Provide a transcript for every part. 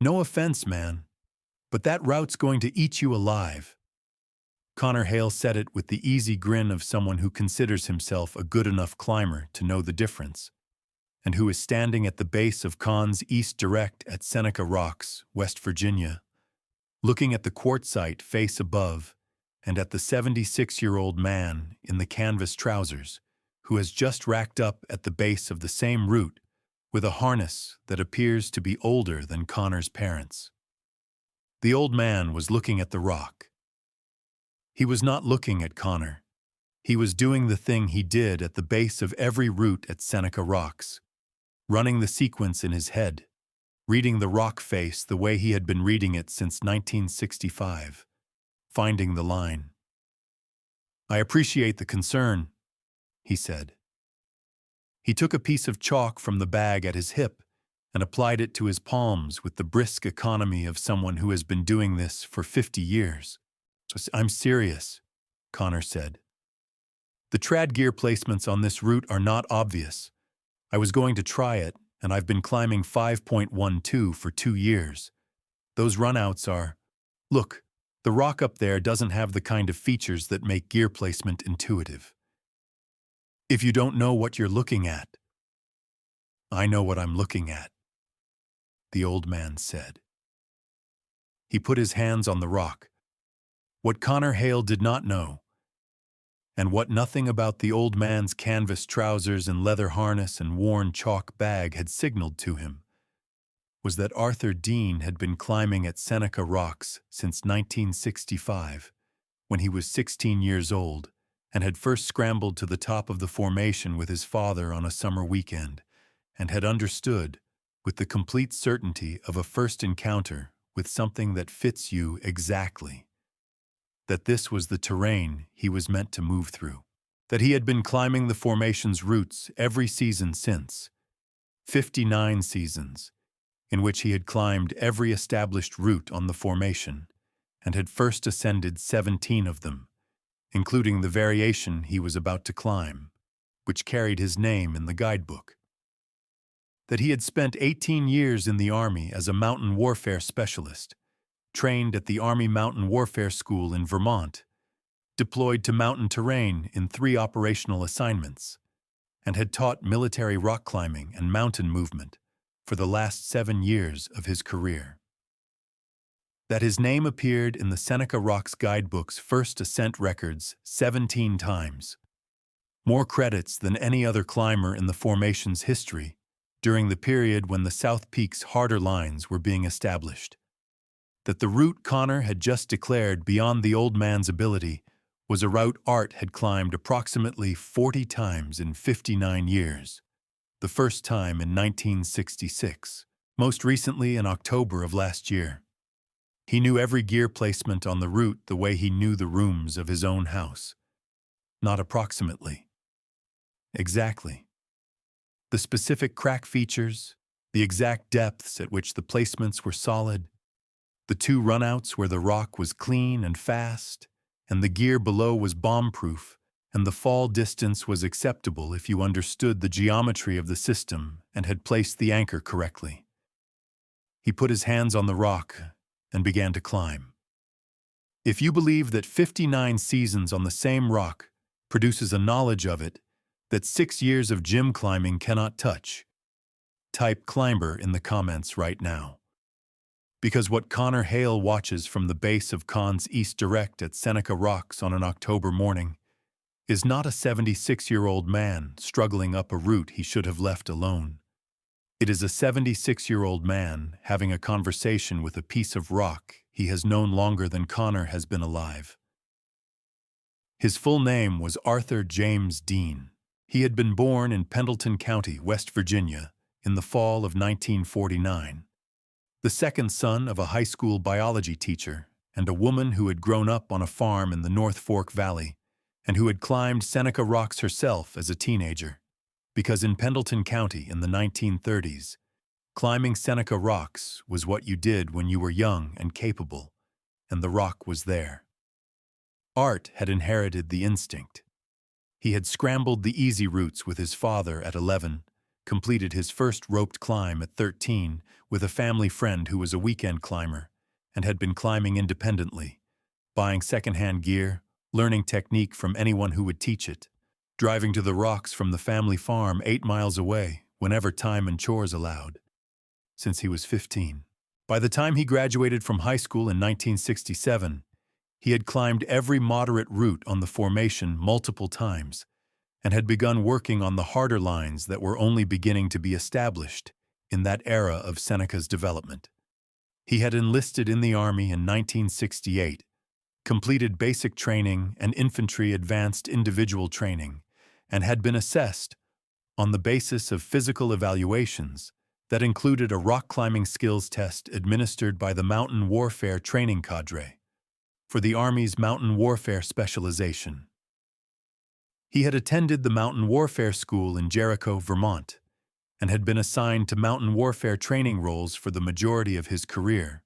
No offense, man, but that route's going to eat you alive. Connor Hale said it with the easy grin of someone who considers himself a good enough climber to know the difference, and who is standing at the base of Con's East Direct at Seneca Rocks, West Virginia, looking at the quartzite face above and at the 76-year-old man in the canvas trousers who has just racked up at the base of the same route with a harness that appears to be older than Connor's parents. The old man was looking at the rock. He was not looking at Connor. He was doing the thing he did at the base of every route at Seneca Rocks, running the sequence in his head, reading the rock face the way he had been reading it since 1965, finding the line. "I appreciate the concern," he said. He took a piece of chalk from the bag at his hip and applied it to his palms with the brisk economy of someone who has been doing this for 50 years. "I'm serious," Connor said. "The trad gear placements on this route are not obvious. I was going to try it, and I've been climbing 5.12 for 2 years. Those runouts are... Look, the rock up there doesn't have the kind of features that make gear placement intuitive. If you don't know what you're looking at..." "I know what I'm looking at," the old man said. He put his hands on the rock. What Connor Hale did not know, and what nothing about the old man's canvas trousers and leather harness and worn chalk bag had signaled to him, was that Art Deane had been climbing at Seneca Rocks since 1965, when he was 16 years old, and had first scrambled to the top of the formation with his father on a summer weekend, and had understood, with the complete certainty of a first encounter with something that fits you exactly, that this was the terrain he was meant to move through, that he had been climbing the formation's routes every season since, 59 seasons, in which he had climbed every established route on the formation, and had first ascended 17 of them, including the variation he was about to climb, which carried his name in the guidebook. That he had spent 18 years in the Army as a mountain warfare specialist, trained at the Army Mountain Warfare School in Vermont, deployed to mountain terrain in 3 operational assignments, and had taught military rock climbing and mountain movement for the last 7 years of his career. That his name appeared in the Seneca Rocks guidebook's first ascent records 17 times, more credits than any other climber in the formation's history during the period when the South Peak's harder lines were being established. That the route Connor had just declared beyond the old man's ability was a route Art had climbed approximately 40 times in 59 years, the first time in 1966, most recently in October of last year. He knew every gear placement on the route the way he knew the rooms of his own house. Not approximately. Exactly. The specific crack features, the exact depths at which the placements were solid, the 2 runouts where the rock was clean and fast, and the gear below was bomb-proof, and the fall distance was acceptable if you understood the geometry of the system and had placed the anchor correctly. He put his hands on the rock and began to climb. If you believe that 59 seasons on the same rock produces a knowledge of it that 6 years of gym climbing cannot touch, type climber in the comments right now. Because what Connor Hale watches from the base of Con's East Direct at Seneca Rocks on an October morning is not a 76-year-old man struggling up a route he should have left alone. It is a 76-year-old man having a conversation with a piece of rock he has known longer than Connor has been alive. His full name was Arthur James Deane. He had been born in Pendleton County, West Virginia, in the fall of 1949. The second son of a high school biology teacher and a woman who had grown up on a farm in the North Fork Valley and who had climbed Seneca Rocks herself as a teenager, because in Pendleton County in the 1930s, climbing Seneca Rocks was what you did when you were young and capable, and the rock was there. Art had inherited the instinct. He had scrambled the easy routes with his father at 11 completed his first roped climb at 13 with a family friend who was a weekend climber and had been climbing independently, buying secondhand gear, learning technique from anyone who would teach it, driving to the rocks from the family farm 8 miles away whenever time and chores allowed, since he was 15. By the time he graduated from high school in 1967, he had climbed every moderate route on the formation multiple times and had begun working on the harder lines that were only beginning to be established in that era of Seneca's development. He had enlisted in the Army in 1968, completed basic training and infantry advanced individual training, and had been assessed on the basis of physical evaluations that included a rock climbing skills test administered by the Mountain Warfare Training Cadre for the Army's Mountain Warfare Specialization. He had attended the Mountain Warfare School in Jericho, Vermont, and had been assigned to mountain warfare training roles for the majority of his career,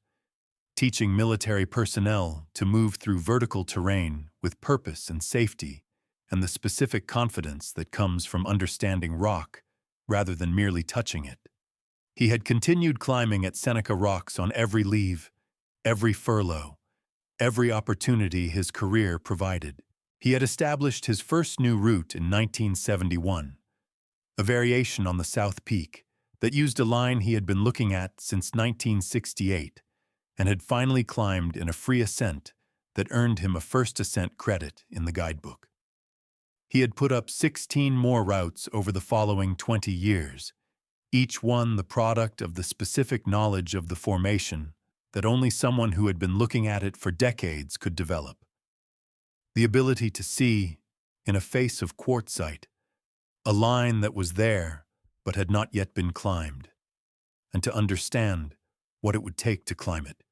teaching military personnel to move through vertical terrain with purpose and safety and the specific confidence that comes from understanding rock rather than merely touching it. He had continued climbing at Seneca Rocks on every leave, every furlough, every opportunity his career provided. He had established his first new route in 1971, a variation on the South Peak that used a line he had been looking at since 1968 and had finally climbed in a free ascent that earned him a first ascent credit in the guidebook. He had put up 16 more routes over the following 20 years, each one the product of the specific knowledge of the formation that only someone who had been looking at it for decades could develop. The ability to see, in a face of quartzite, a line that was there but had not yet been climbed, and to understand what it would take to climb it.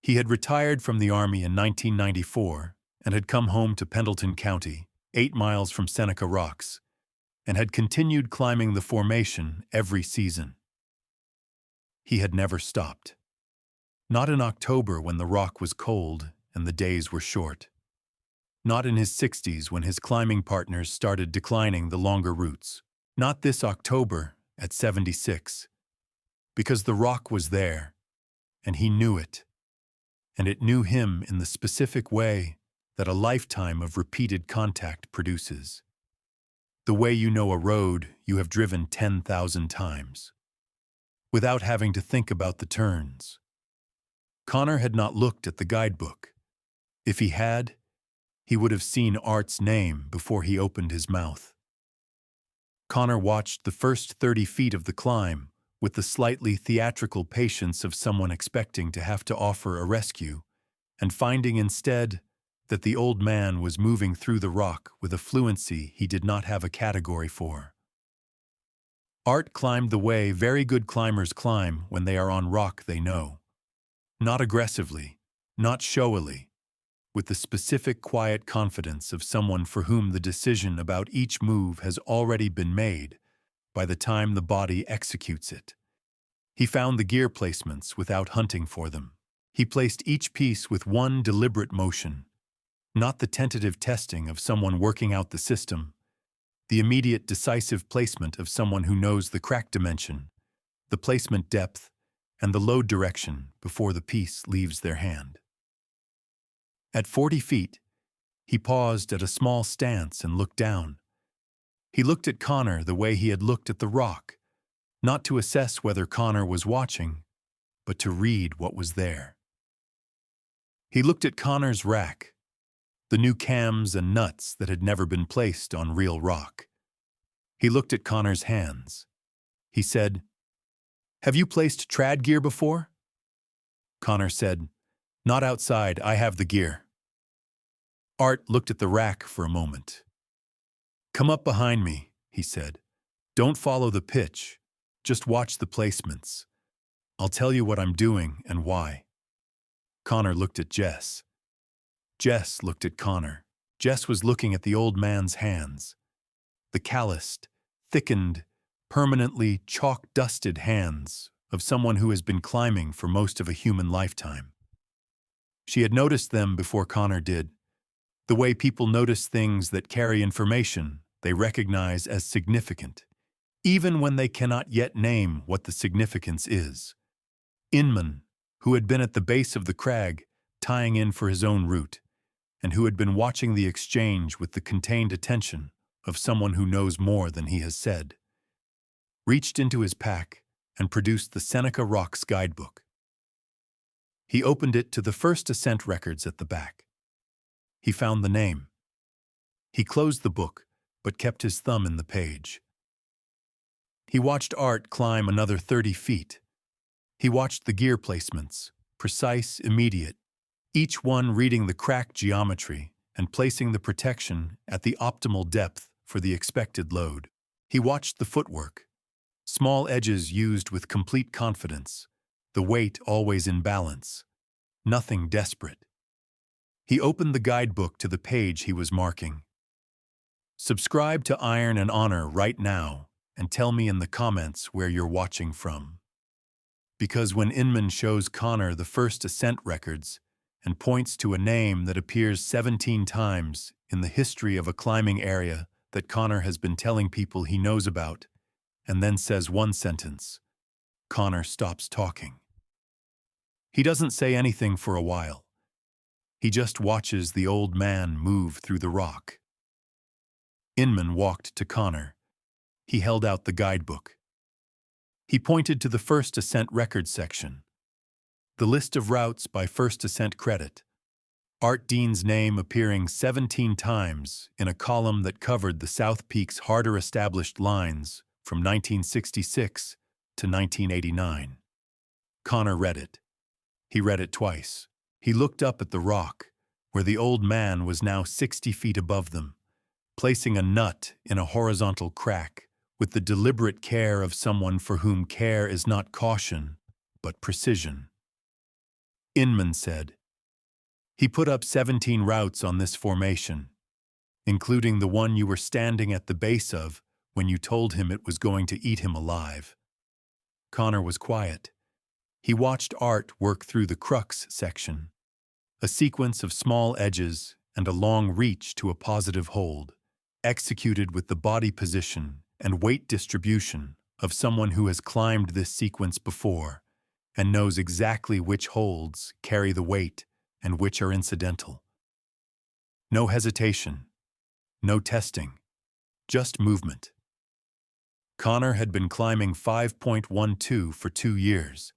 He had retired from the Army in 1994 and had come home to Pendleton County, 8 miles from Seneca Rocks, and had continued climbing the formation every season. He had never stopped. Not in October when the rock was cold and the days were short. Not in his 60s when his climbing partners started declining the longer routes. Not this October at 76. Because the rock was there, and he knew it, and it knew him in the specific way that a lifetime of repeated contact produces. The way you know a road you have driven 10,000 times, without having to think about the turns. Connor had not looked at the guidebook. If he had, he would have seen Art's name before he opened his mouth. Connor watched the first 30 feet of the climb with the slightly theatrical patience of someone expecting to have to offer a rescue, and finding instead that the old man was moving through the rock with a fluency he did not have a category for. Art climbed the way very good climbers climb when they are on rock they know. Not aggressively, not showily, with the specific quiet confidence of someone for whom the decision about each move has already been made by the time the body executes it. He found the gear placements without hunting for them. He placed each piece with one deliberate motion, not the tentative testing of someone working out the system, the immediate decisive placement of someone who knows the crack dimension, the placement depth, and the load direction before the piece leaves their hand. At 40 feet, he paused at a small stance and looked down. He looked at Connor the way he had looked at the rock, not to assess whether Connor was watching, but to read what was there. He looked at Connor's rack, the new cams and nuts that had never been placed on real rock. He looked at Connor's hands. He said, "Have you placed trad gear before?" Connor said, "Not outside, I have the gear." Art looked at the rack for a moment. "Come up behind me," he said. "Don't follow the pitch. Just watch the placements. I'll tell you what I'm doing and why." Connor looked at Jess. Jess looked at Connor. Jess was looking at the old man's hands. The calloused, thickened, permanently chalk-dusted hands of someone who has been climbing for most of a human lifetime. She had noticed them before Connor did. The way people notice things that carry information they recognize as significant, even when they cannot yet name what the significance is. Inman, who had been at the base of the crag, tying in for his own route, and who had been watching the exchange with the contained attention of someone who knows more than he has said, reached into his pack and produced the Seneca Rocks guidebook. He opened it to the first ascent records at the back. He found the name. He closed the book, but kept his thumb in the page. He watched Art climb another 30 feet. He watched the gear placements, precise, immediate, each one reading the crack geometry and placing the protection at the optimal depth for the expected load. He watched the footwork, small edges used with complete confidence, the weight always in balance, nothing desperate. He opened the guidebook to the page he was marking. Subscribe to Iron and Honor right now and tell me in the comments where you're watching from. Because when Inman shows Connor the first ascent records and points to a name that appears 17 times in the history of a climbing area that Connor has been telling people he knows about, and then says one sentence, Connor stops talking. He doesn't say anything for a while. He just watches the old man move through the rock. Inman walked to Connor. He held out the guidebook. He pointed to the first ascent record section. The list of routes by first ascent credit. Art Deane's name appearing 17 times in a column that covered the South Peak's harder established lines from 1966 to 1989. Connor read it. He read it twice. He looked up at the rock, where the old man was now 60 feet above them, placing a nut in a horizontal crack with the deliberate care of someone for whom care is not caution, but precision. Inman said, he put up 17 routes on this formation, including the one you were standing at the base of when you told him it was going to eat him alive. Connor was quiet. He watched Art work through the crux section, a sequence of small edges and a long reach to a positive hold, executed with the body position and weight distribution of someone who has climbed this sequence before and knows exactly which holds carry the weight and which are incidental. No hesitation, no testing, just movement. Connor had been climbing 5.12 for 2 years.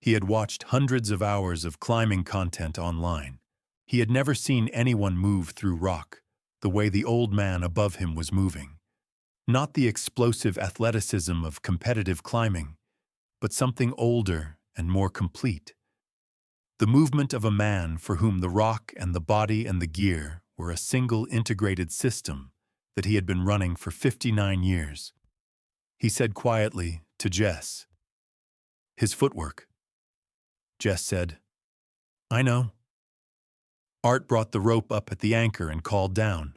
He had watched hundreds of hours of climbing content online. He had never seen anyone move through rock the way the old man above him was moving. Not the explosive athleticism of competitive climbing, but something older and more complete. The movement of a man for whom the rock and the body and the gear were a single integrated system that he had been running for 59 years. He said quietly to Jess, his footwork. Jess said, I know. Art brought the rope up at the anchor and called down.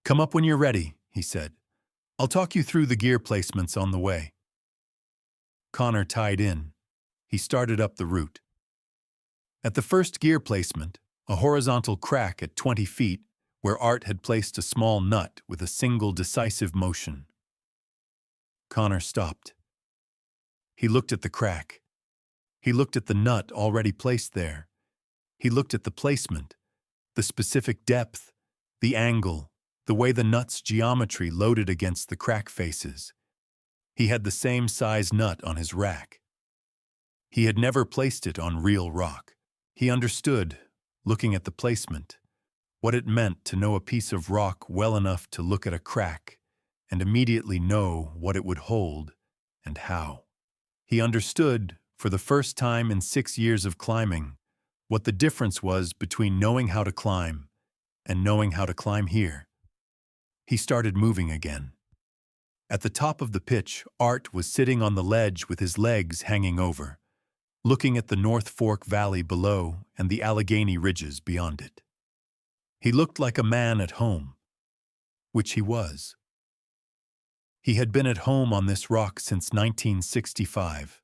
Come up when you're ready, he said. I'll talk you through the gear placements on the way. Connor tied in. He started up the route. At the first gear placement, a horizontal crack at 20 feet, where Art had placed a small nut with a single decisive motion. Connor stopped. He looked at the crack. He looked at the nut already placed there. He looked at the placement, the specific depth, the angle, the way the nut's geometry loaded against the crack faces. He had the same size nut on his rack. He had never placed it on real rock. He understood, looking at the placement, what it meant to know a piece of rock well enough to look at a crack and immediately know what it would hold and how. He understood, for the first time in 6 years of climbing, what the difference was between knowing how to climb and knowing how to climb here. He started moving again. At the top of the pitch, Art was sitting on the ledge with his legs hanging over, looking at the North Fork Valley below and the Allegheny Ridges beyond it. He looked like a man at home, which he was. He had been at home on this rock since 1965.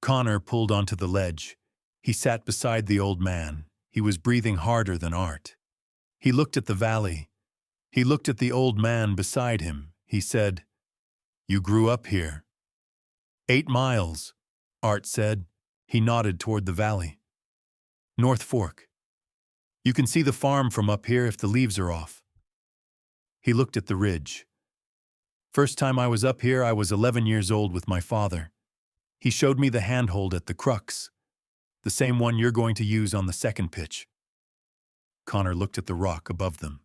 Connor pulled onto the ledge. He sat beside the old man. He was breathing harder than Art. He looked at the valley. He looked at the old man beside him. He said, You grew up here. 8 miles, Art said. He nodded toward the valley. North Fork. You can see the farm from up here if the leaves are off. He looked at the ridge. First time I was up here, I was 11 years old with my father. He showed me the handhold at the crux, the same one you're going to use on the second pitch. Connor looked at the rock above them.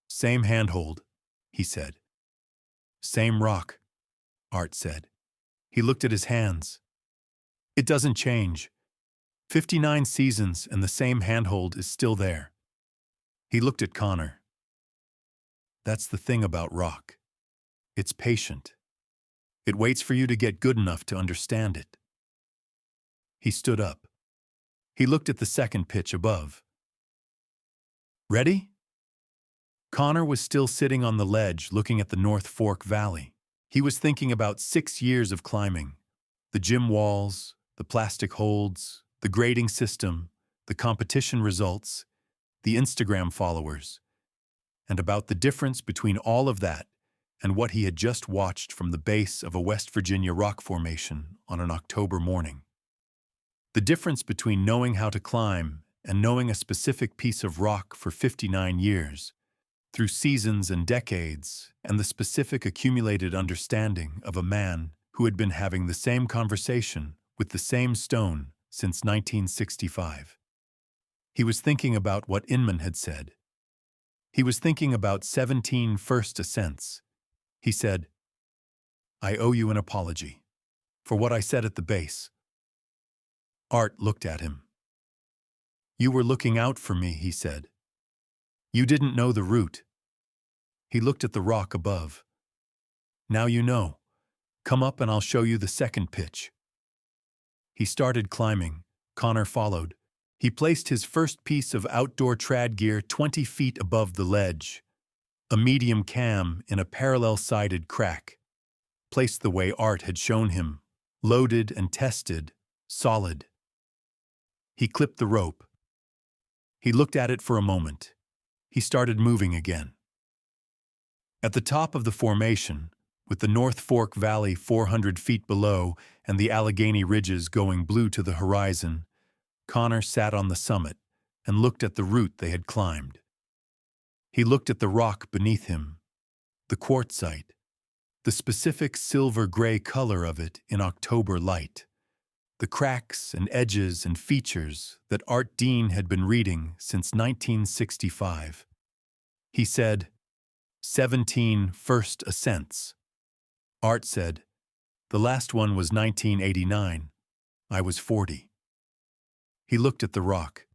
Same handhold, he said. Same rock, Art said. He looked at his hands. It doesn't change. 59 seasons and the same handhold is still there. He looked at Connor. That's the thing about rock. It's patient. It waits for you to get good enough to understand it. He stood up. He looked at the second pitch above. Ready? Connor was still sitting on the ledge looking at the North Fork Valley. He was thinking about 6 years of climbing. The gym walls, the plastic holds, the grading system, the competition results, the Instagram followers, and about the difference between all of that and what he had just watched from the base of a West Virginia rock formation on an October morning. The difference between knowing how to climb and knowing a specific piece of rock for 59 years, through seasons and decades, and the specific accumulated understanding of a man who had been having the same conversation with the same stone since 1965. He was thinking about what Inman had said. He was thinking about 17 first ascents. He said, I owe you an apology for what I said at the base. Art looked at him. You were looking out for me, he said. You didn't know the route. He looked at the rock above. Now you know. Come up and I'll show you the second pitch. He started climbing. Connor followed. He placed his first piece of outdoor trad gear 20 feet above the ledge, a medium cam in a parallel-sided crack, placed the way Art had shown him, loaded and tested, solid. He clipped the rope. He looked at it for a moment. He started moving again. At the top of the formation, with the North Fork Valley 400 feet below and the Allegheny Ridges going blue to the horizon, Connor sat on the summit and looked at the route they had climbed. He looked at the rock beneath him, the quartzite, the specific silver-gray color of it in October light, the cracks and edges and features that Art Deane had been reading since 1965. He said, 17 first ascents. Art said, the last one was 1989. I was 40. He looked at the rock.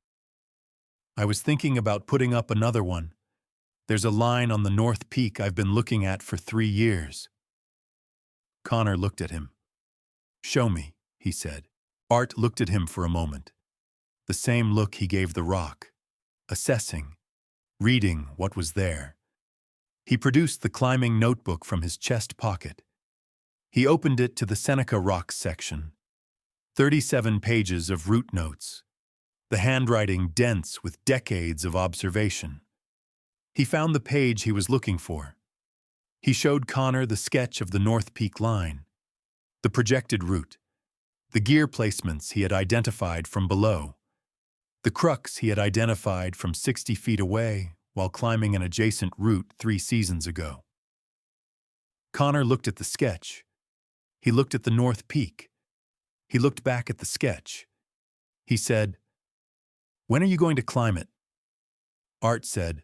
I was thinking about putting up another one. There's a line on the North Peak I've been looking at for 3 years. Connor looked at him. Show me, he said. Art looked at him for a moment. The same look he gave the rock, assessing, reading what was there. He produced the climbing notebook from his chest pocket. He opened it to the Seneca Rocks section. 37 pages of route notes, the handwriting dense with decades of observation. He found the page he was looking for. He showed Connor the sketch of the North Peak line, the projected route, the gear placements he had identified from below, the crux he had identified from 60 feet away while climbing an adjacent route 3 seasons ago. Connor looked at the sketch. He looked at the North Peak. He looked back at the sketch. He said, when are you going to climb it? Art said,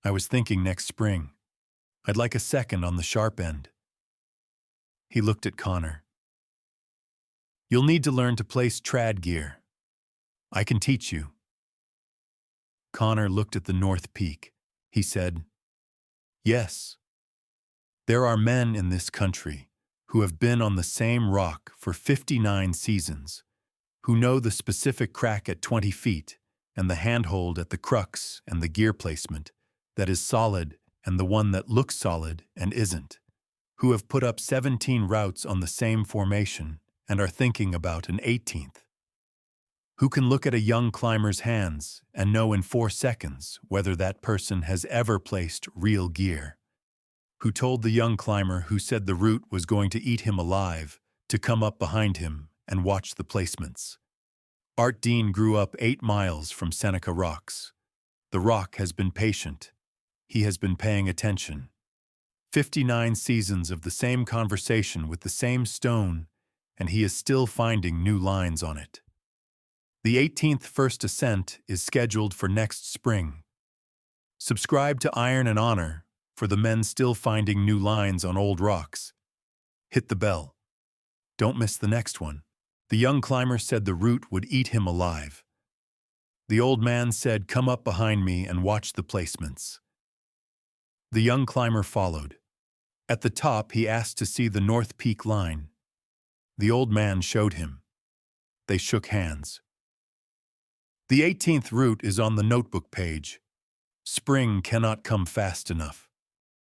I was thinking next spring. I'd like a second on the sharp end. He looked at Connor. You'll need to learn to place trad gear. I can teach you. Connor looked at the North Peak. He said, yes. There are men in this country who have been on the same rock for 59 seasons, who know the specific crack at 20 feet and the handhold at the crux and the gear placement that is solid and the one that looks solid and isn't, who have put up 17 routes on the same formation and are thinking about an 18th, who can look at a young climber's hands and know in 4 seconds whether that person has ever placed real gear. who told the young climber who said the route was going to eat him alive to come up behind him and watch the placements. Art Deane grew up 8 miles from Seneca Rocks. The rock has been patient. He has been paying attention. 59 seasons of the same conversation with the same stone, and he is still finding new lines on it. The 18th first ascent is scheduled for next spring. Subscribe to Iron and Honor for the men still finding new lines on old rocks. Hit the bell. Don't miss the next one. The young climber said the route would eat him alive. The old man said, "Come up behind me and watch the placements." The young climber followed. At the top, he asked to see the North Peak line. The old man showed him. They shook hands. The 18th route is on the notebook page. Spring cannot come fast enough.